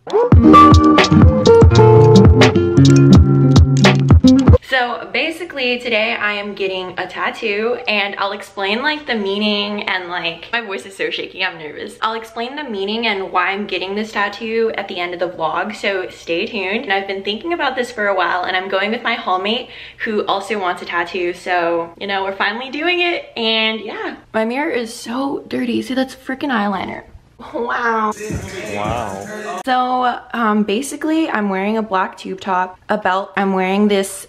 So basically today I am getting a tattoo, and I'll explain like the meaning and like, my voice is so shaky, I'm nervous. I'll explain the meaning and why I'm getting this tattoo at the end of the vlog, so stay tuned. And I've been thinking about this for a while, and I'm going with my hallmate who also wants a tattoo, so you know, we're finally doing it. And yeah, my mirror is so dirty. See, that's freaking eyeliner. Wow. Wow. So basically I'm wearing a black tube top, a belt. I'm wearing these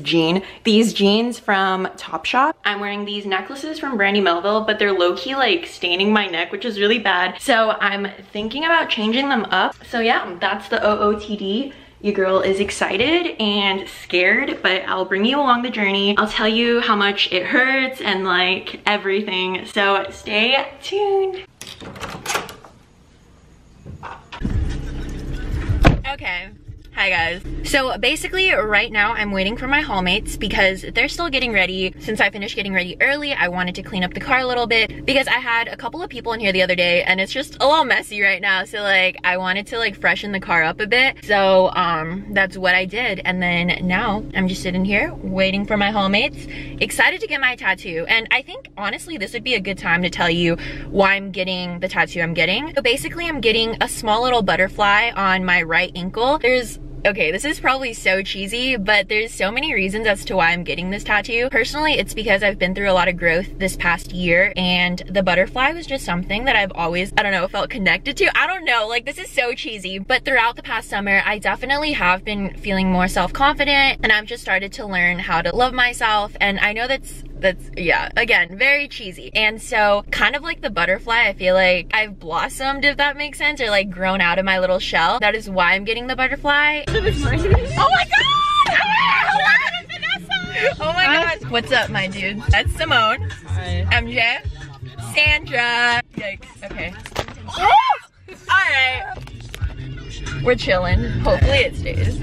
jeans from Topshop. I'm wearing these necklaces from Brandy Melville, but they're low-key like staining my neck, which is really bad. So I'm thinking about changing them up. So yeah, that's the OOTD. Your girl is excited and scared, but I'll bring you along the journey. I'll tell you how much it hurts and like everything. So stay tuned. Okay. Hi guys. So basically right now I'm waiting for my hallmates because they're still getting ready. Since I finished getting ready early, I wanted to clean up the car a little bit because I had a couple of people in here the other day and it's just a little messy right now. So like I wanted to like freshen the car up a bit. So that's what I did. And then now I'm just sitting here waiting for my hallmates, excited to get my tattoo. And I think honestly this would be a good time to tell you why I'm getting the tattoo I'm getting. So basically I'm getting a small little butterfly on my right ankle. Okay, this is probably so cheesy, but there's so many reasons as to why I'm getting this tattoo. Personally, it's because I've been through a lot of growth this past year, and the butterfly was just something that I've always, I don't know, felt connected to. I don't know, like this is so cheesy, but throughout the past summer, I definitely have been feeling more self-confident, and I've just started to learn how to love myself, and I know that's yeah, again, very cheesy. And so kind of like the butterfly, I feel like I've blossomed, if that makes sense, or like grown out of my little shell. That is why I'm getting the butterfly. Oh my god! Oh my god! What's up, my dude? That's Simone. Hi. MJ. Sandra. Yikes. Okay. Alright. We're chilling. Hopefully it stays.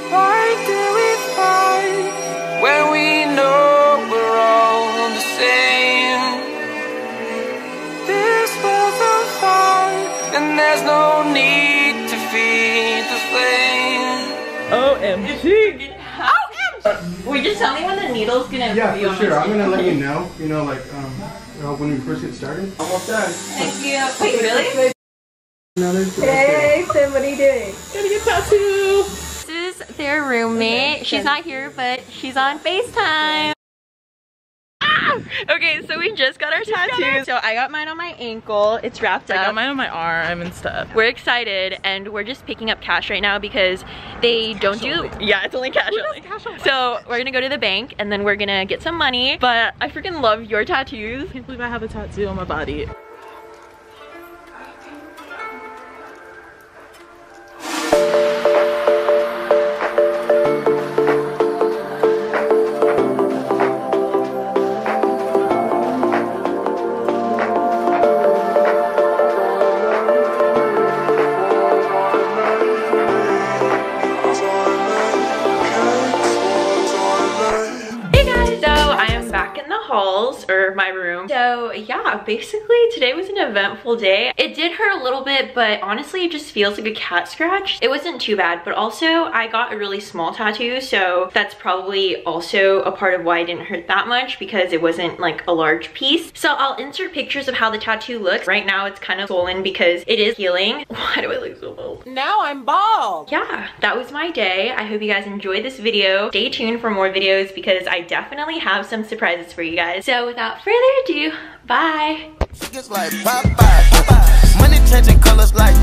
Why do we fight when we know we're all the same? This was a fight, and there's no need to feed the flame. OMG. Wait, just tell me when the needle's gonna be on. Yeah, for sure. I'm gonna let you know. You know, like when we first get started. Almost done. Thank you. Wait, really? Hey, Sim, what are you doing? Gonna get tattoo. This is their roommate. She's not here, but she's on FaceTime. Okay, so we just got our tattoo. So I got mine on my ankle. It's wrapped up. I got mine on my arm and stuff. We're excited, and we're just picking up cash right now because they don't do. Yeah, it's only cash only. So we're gonna go to the bank and then we're gonna get some money. But I freaking love your tattoos. I can't believe I have a tattoo on my body. Or my room. So yeah, basically today was an eventful day. It did hurt a little bit, but honestly it just feels like a cat scratch. It wasn't too bad, but also I got a really small tattoo, so that's probably also a part of why it didn't hurt that much, because it wasn't like a large piece. So I'll insert pictures of how the tattoo looks. Right now it's kind of swollen because it is healing. Why do I look so bald? Now I'm bald. Yeah, that was my day. I hope you guys enjoyed this video. Stay tuned for more videos because I definitely have some surprises for you guys. So without further ado, bye. Money changing colors like